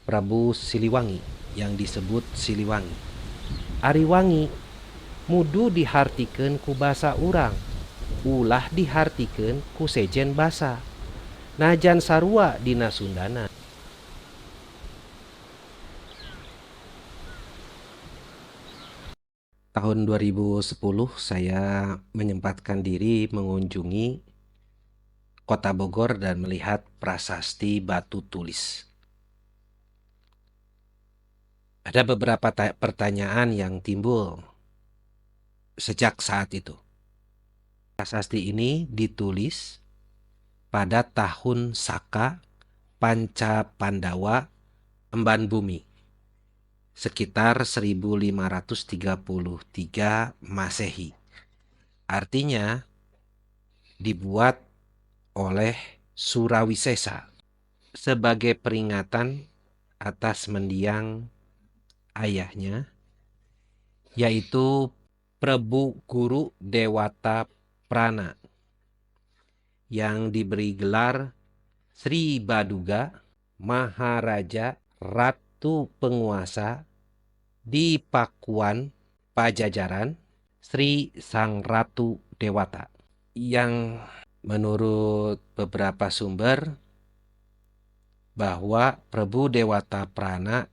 Prabu Siliwangi yang disebut Siliwangi. Ari wangi mudu dihartikeun ku basa urang, ulah dihartikeun ku sejen basa. Najan sarua dina Sundana. Tahun 2010 saya menyempatkan diri mengunjungi Kota Bogor dan melihat prasasti Batu Tulis. Ada beberapa pertanyaan yang timbul sejak saat itu. Prasasti ini ditulis pada tahun Saka Panca Pandawa Emban Bumi, sekitar 1533 Masehi. Artinya dibuat oleh Surawisesa sebagai peringatan atas mendiang ayahnya, yaitu Prabu Guru Dewata Prana, yang diberi gelar Sri Baduga, Maharaja Ratu Penguasa di Pakuan Pajajaran, Sri Sang Ratu Dewata, yang menurut beberapa sumber bahwa Prabu Dewata Prana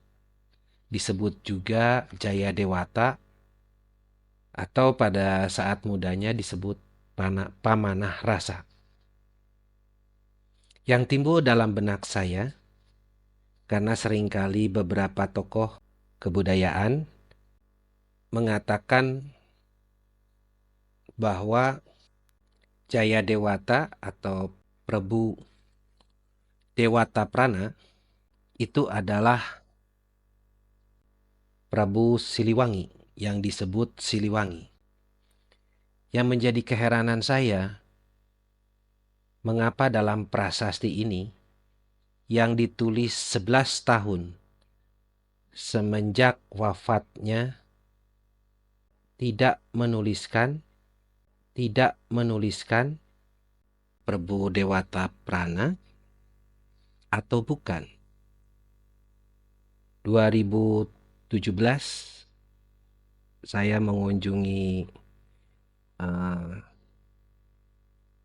disebut juga Jaya Dewata, atau pada saat mudanya disebut Pamanah Rasa. Yang timbul dalam benak saya, karena seringkali beberapa tokoh kebudayaan mengatakan bahwa Jaya Dewata atau Prabu Dewata Prana itu adalah Prabu Siliwangi yang disebut Siliwangi. Yang menjadi keheranan saya, mengapa dalam prasasti ini yang ditulis 11 tahun semenjak wafatnya tidak menuliskan Prabu Dewata Prana atau bukan. 2017 saya mengunjungi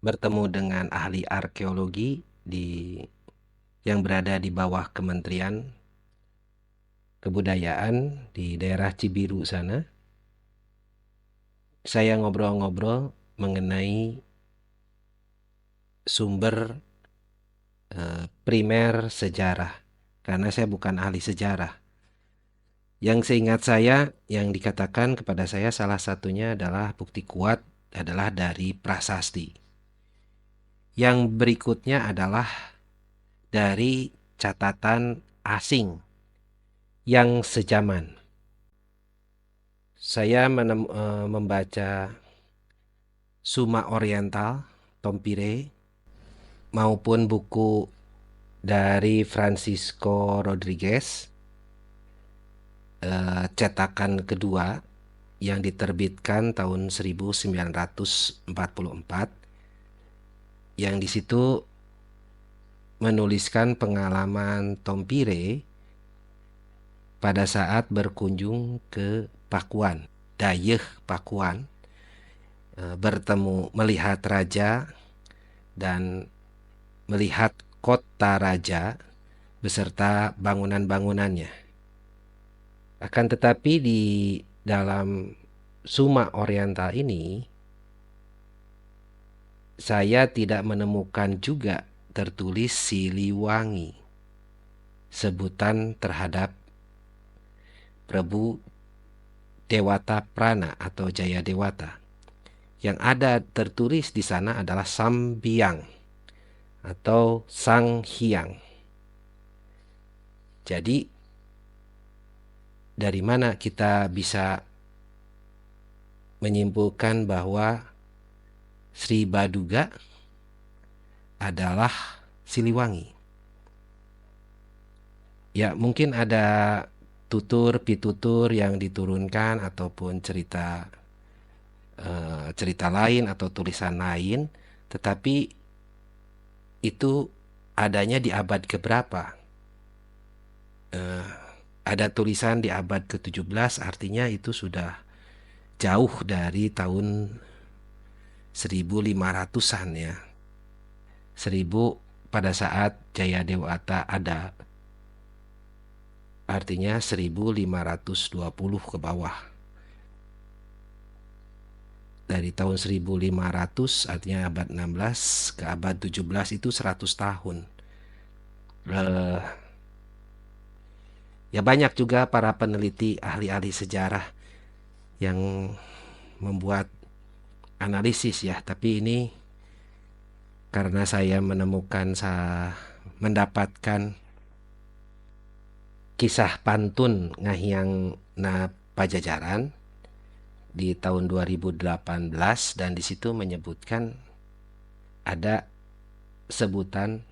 bertemu dengan ahli arkeologi yang berada di bawah Kementerian Kebudayaan di daerah Cibiru sana. Saya ngobrol-ngobrol mengenai sumber primer sejarah, karena saya bukan ahli sejarah. Yang seingat saya, yang dikatakan kepada saya salah satunya adalah bukti kuat adalah dari prasasti. Yang berikutnya adalah dari catatan asing yang sejaman. Saya membaca Suma Oriental, Tompire, maupun buku dari Francisco Rodriguez, cetakan kedua yang diterbitkan tahun 1944, yang di situ menuliskan pengalaman Tompire pada saat berkunjung ke Pakuan, Dayeuh Pakuan, melihat raja dan melihat kota raja beserta bangunan-bangunannya. Akan tetapi di dalam Suma Oriental ini saya tidak menemukan juga tertulis Siliwangi, sebutan terhadap Prabu Dewata Prana atau Jaya Dewata. Yang ada tertulis di sana adalah Sambiang atau Sang Hyang. Jadi dari mana kita bisa menyimpulkan bahwa Sri Baduga adalah Siliwangi? Ya, mungkin ada pitutur yang diturunkan ataupun cerita lain atau tulisan lain, tetapi itu adanya di abad keberapa? ada tulisan di abad ke-17, artinya itu sudah jauh dari tahun 1500-an ya. 1000 pada saat Jayadewata ada. Artinya 1520 ke bawah. Dari tahun 1500 artinya abad 16 ke abad 17 itu 100 tahun. Ya banyak juga para peneliti ahli-ahli sejarah yang membuat analisis ya, tapi ini karena saya mendapatkan kisah pantun Ngahyang na Pajajaran di tahun 2018 dan di situ menyebutkan ada sebutan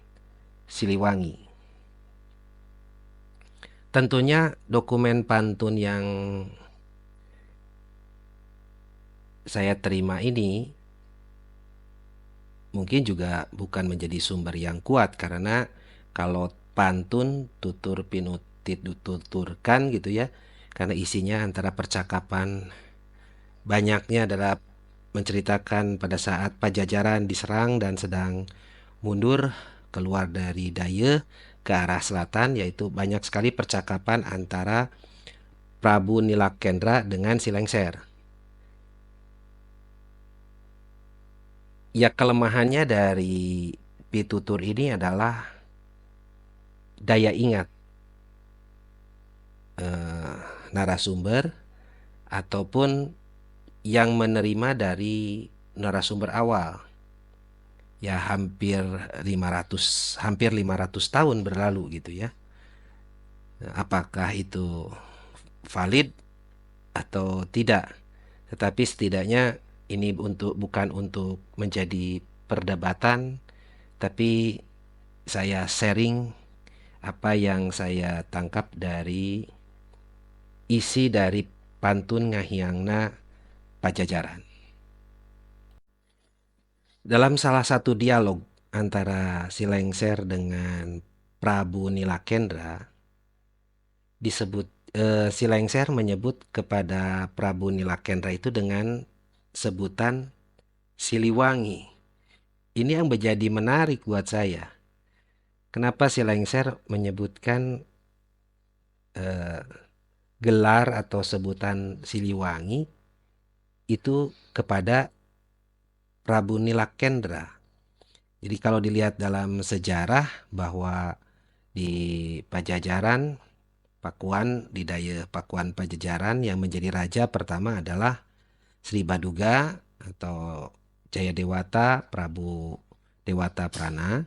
Siliwangi. Tentunya dokumen pantun yang saya terima ini mungkin juga bukan menjadi sumber yang kuat, karena kalau pantun tutur pinutit tuturkan gitu ya, karena isinya antara percakapan banyaknya adalah menceritakan pada saat Pajajaran diserang dan sedang mundur keluar dari Daya ke arah selatan, yaitu banyak sekali percakapan antara Prabu Nilakendra dengan si Lengser. Ya, kelemahannya dari pitutur ini adalah daya ingat narasumber ataupun yang menerima dari narasumber awal. Ya hampir 500 tahun berlalu gitu ya. Apakah itu valid atau tidak? Tetapi setidaknya ini bukan untuk menjadi perdebatan, tapi saya sharing apa yang saya tangkap dari isi dari pantun Ngahyangna Pajajaran. Dalam salah satu dialog antara si Lengser dengan Prabu Nilakendra, disebut si Lengser menyebut kepada Prabu Nilakendra itu dengan sebutan Siliwangi. Ini yang menjadi menarik buat saya. Kenapa si Lengser menyebutkan gelar atau sebutan Siliwangi itu kepada Prabu Nilakendra? Jadi kalau dilihat dalam sejarah bahwa di Pajajaran, Pakuan, di Daya Pakuan Pajajaran yang menjadi raja pertama adalah Sri Baduga atau Jayadewata Prabu Dewata Prana.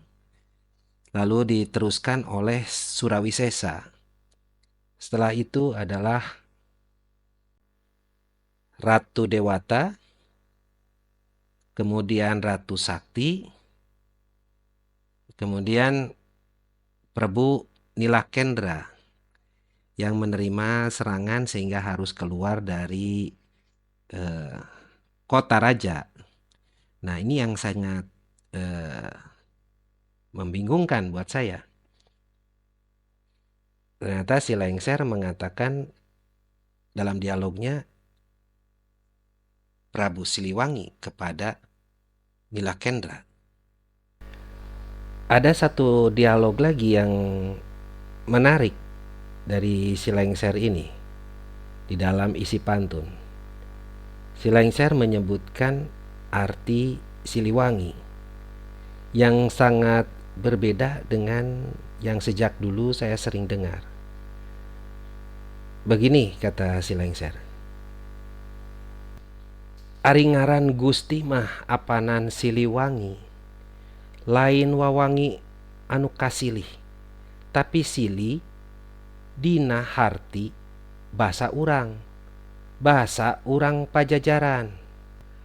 Lalu diteruskan oleh Surawisesa. Setelah itu adalah Ratu Dewata, kemudian Ratu Sakti, kemudian Prabu Nilakendra yang menerima serangan sehingga harus keluar dari kota raja. Nah, ini yang sangat membingungkan buat saya. Ternyata si Lengser mengatakan dalam dialognya Prabu Siliwangi kepada Nilakendra. Ada satu dialog lagi yang menarik dari si Lengser ini di dalam isi pantun. Si Lengser menyebutkan arti Siliwangi yang sangat berbeda dengan yang sejak dulu saya sering dengar. Begini kata si Lengser. Ari ngaran Gusti mah apanan Siliwangi, lain wawangi anu kasilih, tapi sili dina harti basa urang Pajajaran.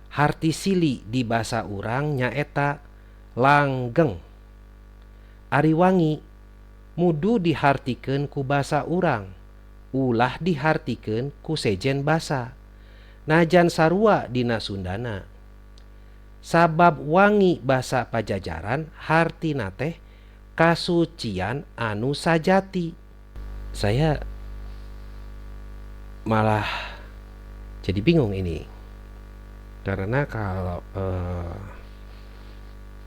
Harti sili di basa urang nyaeta langgeng. Ari wangi mudu dihartikeun ku basa urang, ulah dihartikeun ku sejen basa. Najan sarua dina Sundana. Sabab wangi basa Pajajaran hartina teh kasucian anu sajati. Saya malah jadi bingung ini. Karena kalau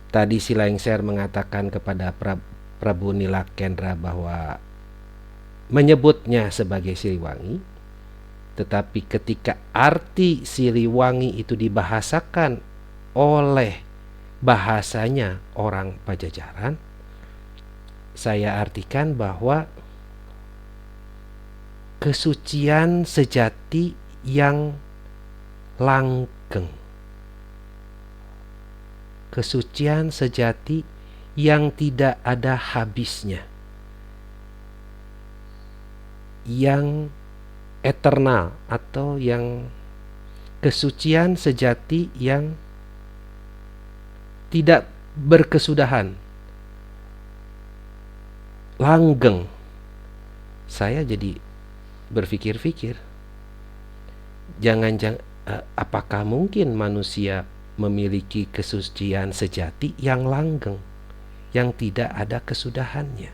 tadi si Lengser mengatakan kepada Prabu Nilakendra bahwa menyebutnya sebagai Siliwangi, tetapi ketika arti Siliwangi itu dibahasakan oleh bahasanya orang Pajajaran, saya artikan bahwa kesucian sejati yang langgeng, kesucian sejati yang tidak ada habisnya, yang eternal, atau yang kesucian sejati yang tidak berkesudahan, langgeng. Saya jadi berpikir-pikir, apakah mungkin manusia memiliki kesucian sejati yang langgeng, yang tidak ada kesudahannya?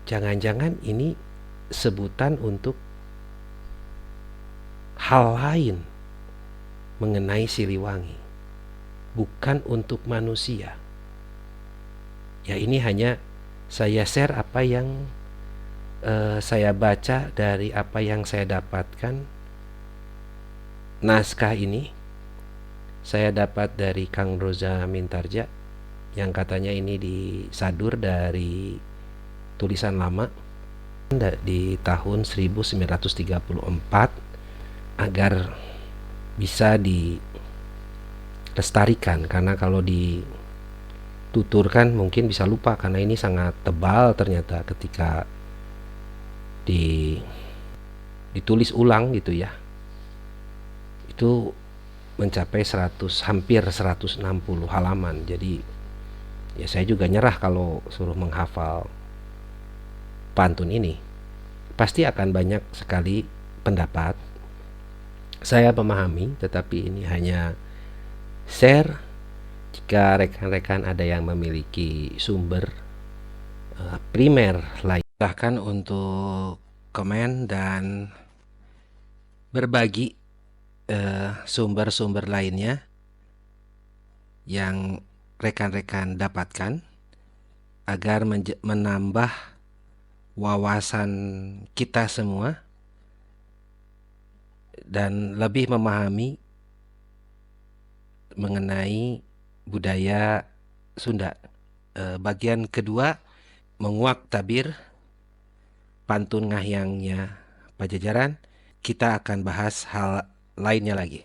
Jangan-jangan ini sebutan untuk hal lain mengenai Siliwangi, bukan untuk manusia. Ya, ini hanya saya share apa yang saya baca dari apa yang saya dapatkan. Naskah ini saya dapat dari Kang Roza Mintarja, yang katanya ini disadur dari tulisan lama di tahun 1934 agar bisa dilestarikan, karena kalau dituturkan mungkin bisa lupa, karena ini sangat tebal ternyata ketika ditulis ulang gitu ya. Itu mencapai hampir 160 halaman. Jadi ya saya juga nyerah kalau suruh menghafal pantun ini. Pasti akan banyak sekali pendapat. Saya memahami, tetapi ini hanya share. Jika rekan-rekan ada yang memiliki sumber primer lain, silahkan untuk komen dan berbagi sumber-sumber lainnya yang rekan-rekan dapatkan, agar menambah wawasan kita semua dan lebih memahami mengenai budaya Sunda. Bagian kedua, menguak tabir pantun ngahyangnya Pajajaran, kita akan bahas hal lainnya lagi.